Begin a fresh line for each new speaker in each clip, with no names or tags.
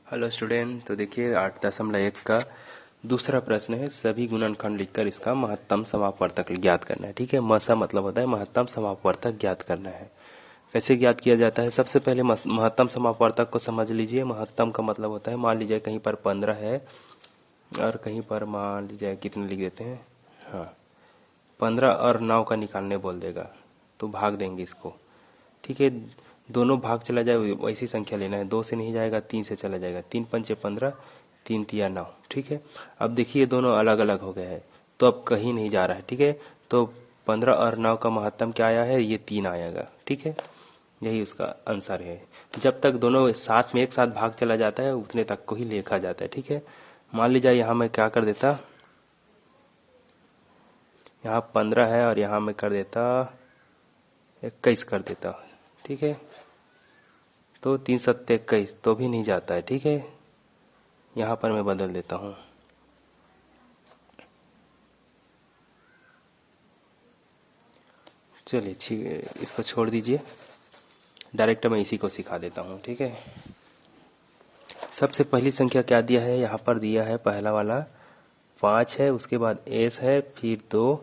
Hello student. तो देखिए 8.1 का दूसरा प्रश्न है, सभी गुणनखंड लिखकर इसका महत्तम समापवर्तक ज्ञात करना है। ठीक है, मसा मतलब होता है महत्तम समापवर्तक ज्ञात करना है। कैसे ज्ञात किया जाता है? सबसे पहले महत्तम समापवर्तक को समझ लीजिए। महत्तम का मतलब होता है, मान लीजिए कहीं पर 15 है और कहीं पर मान लीजिए कितने लिख देते हैं, हाँ 15 और 9 का निकालने बोल देगा तो भाग देंगे इसको। ठीक है, दोनों भाग चला जाए वैसी संख्या लेना है। 2 से नहीं जाएगा, 3 से चला जाएगा। 3 पंचे 15, 3 तिया 9। ठीक है, अब देखिए दोनों अलग अलग हो गए हैं तो अब कहीं नहीं जा रहा है। ठीक है, तो 15 और 9 का महत्तम क्या आया है? ये 3 आएगा। ठीक है, यही उसका आंसर है। जब तक दोनों साथ में एक साथ भाग चला जाता है उतने तक को ही लिखा जाता है। ठीक है, मान लीजिए यहाँ मैं क्या कर देता, यहाँ 15 है और यहाँ मैं कर देता 21 कर देता। ठीक है, तो 3 सत्ते 21 तो भी नहीं जाता है। ठीक है, यहाँ पर मैं बदल देता हूँ। चलिए ठीक है, इसको छोड़ दीजिए, डायरेक्ट मैं इसी को सिखा देता हूँ। ठीक है, सबसे पहली संख्या क्या दिया है? यहाँ पर दिया है पहला वाला 5 है, उसके बाद एस है, फिर 2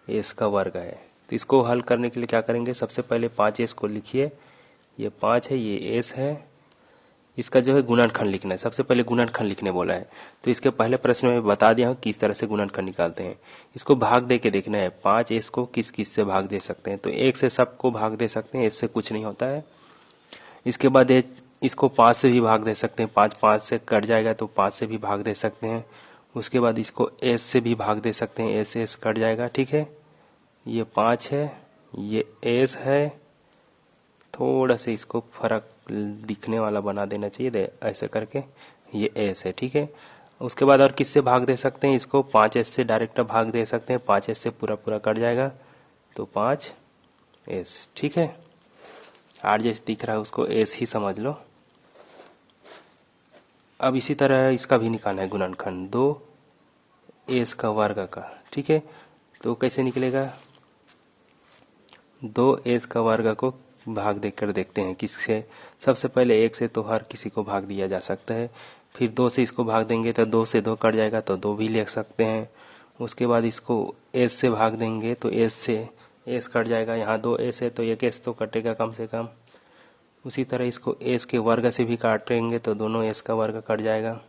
एस का वर्ग है। तो इसको हल करने के लिए क्या करेंगे? सबसे पहले 5 एस को लिखिए, ये 5 है, ये एस है। इसका जो है गुणनखंड लिखना है। सबसे पहले गुणनखंड लिखने बोला है, तो इसके पहले प्रश्न में बता दिया हूँ किस तरह से गुणनखंड निकालते हैं। इसको भाग दे के देखना है, 5 एस को किस किस से भाग दे सकते हैं। तो 1 से सबको भाग दे सकते हैं, इससे कुछ नहीं होता है। इसके बाद इसको 5 से भी भाग दे सकते हैं, 5 5 से कट जाएगा तो 5 से भी भाग दे सकते हैं। उसके बाद इसको एस से भी भाग दे सकते हैं, एस एस कट जाएगा। ठीक है, ये 5 है, ये एस है, थोड़ा सा इसको फर्क दिखने वाला बना देना चाहिए ऐसे करके, ये एस है। ठीक है, उसके बाद और किससे भाग दे सकते हैं? इसको 5 एस से डायरेक्ट भाग दे सकते हैं, 5 एस से पूरा पूरा कट जाएगा तो 5 एस। ठीक है, आर जैसे दिख रहा है उसको एस ही समझ लो। अब इसी तरह इसका भी निकालना है गुणनखंड, 2 एस का वर्ग का। ठीक है, तो कैसे निकलेगा? 2 एस का वर्ग को भाग देकर देखते हैं किससे। सबसे पहले 1 से तो हर किसी को भाग दिया जा सकता है, फिर 2 से इसको भाग देंगे तो 2 से 2 कट जाएगा तो 2 भी लिख सकते हैं। उसके बाद इसको एस से भाग देंगे तो एस से एस कट जाएगा, यहाँ 2 एस है तो 1 एस तो कटेगा कम से कम। उसी तरह इसको एस के वर्ग से भी काटेंगे तो दोनों एस का वर्ग कट जाएगा।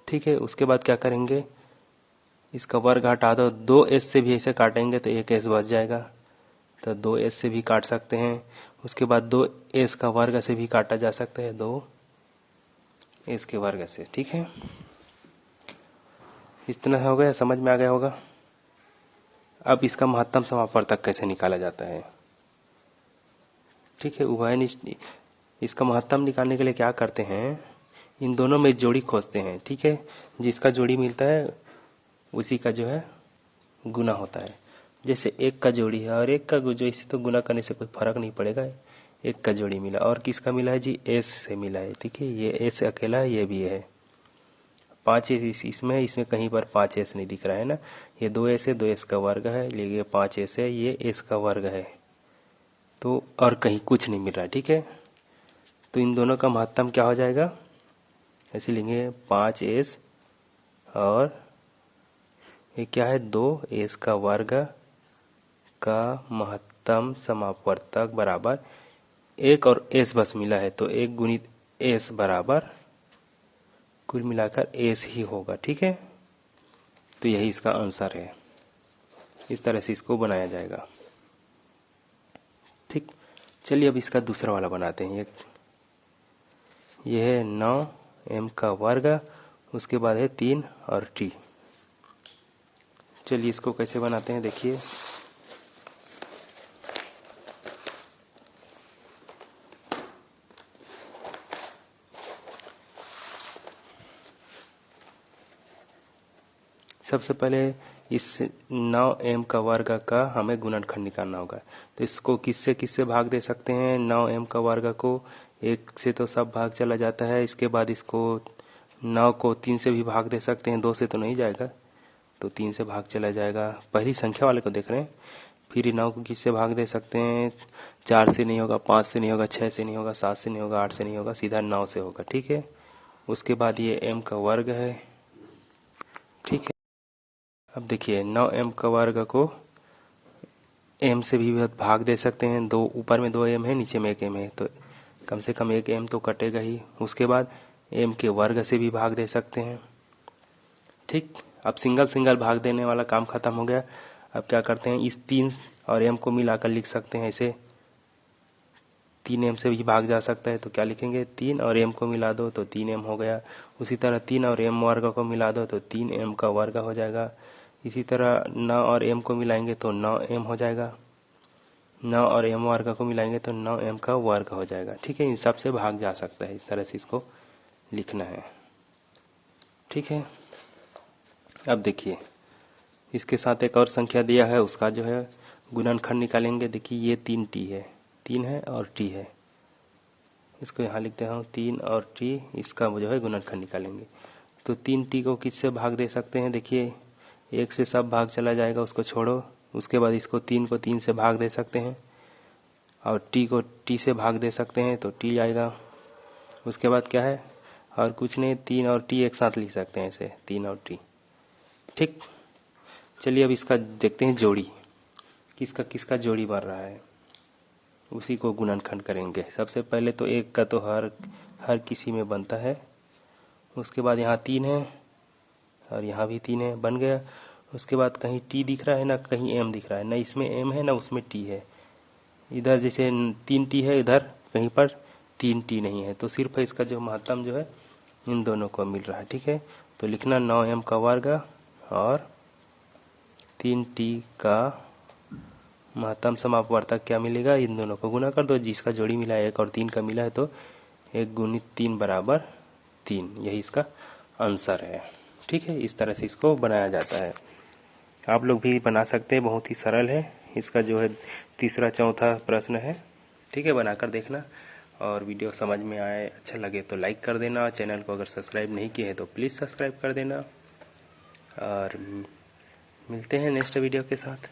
ठीक है, उसके बाद क्या करेंगे? इसका वर्ग हटा दो, 2 एस से भी ऐसे काटेंगे तो 1 एस बच जाएगा, तो 2 एस से भी काट सकते हैं। उसके बाद 2 एस का वर्ग से भी काटा जा सकता है, 2 एस के वर्ग से। ठीक है, इतना हो गया, समझ में आ गया होगा। अब इसका महत्तम समापवर्तक कैसे निकाला जाता है? ठीक है, उभयनिष्ठ इसका महत्तम निकालने के लिए क्या करते हैं? इन दोनों में जोड़ी खोजते हैं। ठीक है, जिसका जोड़ी मिलता है उसी का जो है गुना होता है। जैसे 1 का जोड़ी है और 1 का जो, इसे तो गुना करने से कोई फर्क नहीं पड़ेगा। 1 का जोड़ी मिला और किसका मिला है जी? एस से मिला है। ठीक है, ये एस अकेला है, ये भी है। 5 एस इसमें कहीं पर 5 एस नहीं दिख रहा है ना। ये 2 एस है, 2 एस का वर्ग है, ये 5 एस है, ये एस का वर्ग है, तो और कहीं कुछ नहीं मिल रहा है। ठीक है, तो इन दोनों का महत्तम क्या हो जाएगा? ऐसे लेंगे 5 एस और ये क्या है? 2 एस का वर्ग का महत्तम समापवर्तक बराबर 1 और एस बस मिला है तो 1 गुणित एस बराबर कुल मिलाकर एस ही होगा। ठीक है, तो यही इसका आंसर है। इस तरह से इसको बनाया जाएगा। ठीक, चलिए अब इसका दूसरा वाला बनाते हैं। ये है 9 एम का वर्ग, उसके बाद है 3 और टी। चलिए इसको कैसे बनाते हैं देखिए। सबसे पहले इस 9 एम का वर्ग का हमें गुणनखंड निकालना होगा। तो इसको किससे किससे भाग दे सकते हैं? 9 एम का वर्ग को 1 से तो सब भाग चला जाता है, इसके बाद इसको 9 को 3 से भी भाग दे सकते हैं, 2 से तो नहीं जाएगा तो 3 से भाग चला जाएगा। पहली संख्या वाले को देख रहे हैं, फिर 9 को किससे भाग दे सकते हैं? 4 से नहीं होगा, 5 से नहीं होगा, 6 से नहीं होगा, 7 से नहीं होगा, 8 से नहीं होगा, सीधा 9 से होगा। ठीक है। उसके बाद ये m का वर्ग है। ठीक है। अब देखिए 9m का वर्ग को m से भी भाग दे सकते हैं। दो ऊपर में 2m है, नीचे में 1m है, तो कम से कम 1m तो कटेगा ही। उसके बाद m के वर्ग से भी भाग दे सकते हैं। ठीक। अब सिंगल सिंगल भाग देने वाला काम खत्म हो गया। अब क्या करते हैं, इस 3 और m को मिलाकर लिख सकते हैं ऐसे। 3m से भी भाग जा सकता है, तो क्या लिखेंगे, 3 और m को मिला दो तो 3m हो गया। उसी तरह 3 और m वर्ग को मिला दो तो 3m का वर्ग हो जाएगा। इसी तरह 9 और m को मिलाएंगे तो 9m हो जाएगा। 9 और m वर्ग को मिलाएंगे तो 9m का वर्ग हो जाएगा। ठीक है। इन सब से भाग जा सकता है, इस तरह से इसको लिखना है। ठीक है। अब देखिए इसके साथ एक और संख्या दिया है, उसका जो है गुणनखंड निकालेंगे। देखिए ये 3t है, 3 है और t है। इसको यहाँ लिखते हैं 3 और t, इसका जो है गुणनखंड निकालेंगे। तो 3t को किससे भाग दे सकते हैं? देखिए 1 से सब भाग चला जाएगा, उसको छोड़ो। उसके बाद इसको 3 को 3 से भाग दे सकते हैं और t को t से भाग दे सकते हैं, तो t आएगा। उसके बाद क्या है, और कुछ नहीं, 3 और t एक साथ लिख सकते हैं ऐसे, 3 और t। ठीक। चलिए अब इसका देखते हैं जोड़ी, किसका किसका जोड़ी बन रहा है, उसी को गुणनखंड करेंगे। सबसे पहले तो 1 का तो हर किसी में बनता है। उसके बाद यहाँ 3 है और यहाँ भी 3 है, बन गया। उसके बाद कहीं t दिख रहा है ना कहीं m दिख रहा है, ना इसमें m है ना उसमें t है। इधर जैसे 3t है, इधर कहीं पर 3t नहीं है, तो सिर्फ इसका जो महत्तम जो है इन दोनों को मिल रहा है। ठीक है। तो लिखना 9m का वर्ग और 3t का महत्तम समापवर्तक क्या मिलेगा, इन दोनों को गुना कर दो। जिसका जोड़ी मिला है 1 और 3 का मिला है, तो 1 गुणित 3 बराबर 3, यही इसका आंसर है। ठीक है। इस तरह से इसको बनाया जाता है। आप लोग भी बना सकते हैं, बहुत ही सरल है। इसका जो है तीसरा चौथा प्रश्न है। ठीक है। बनाकर देखना, और वीडियो समझ में आए, अच्छा लगे तो लाइक कर देना। चैनल को अगर सब्सक्राइब नहीं किए हैं तो प्लीज़ सब्सक्राइब कर देना, और मिलते हैं नेक्स्ट वीडियो के साथ।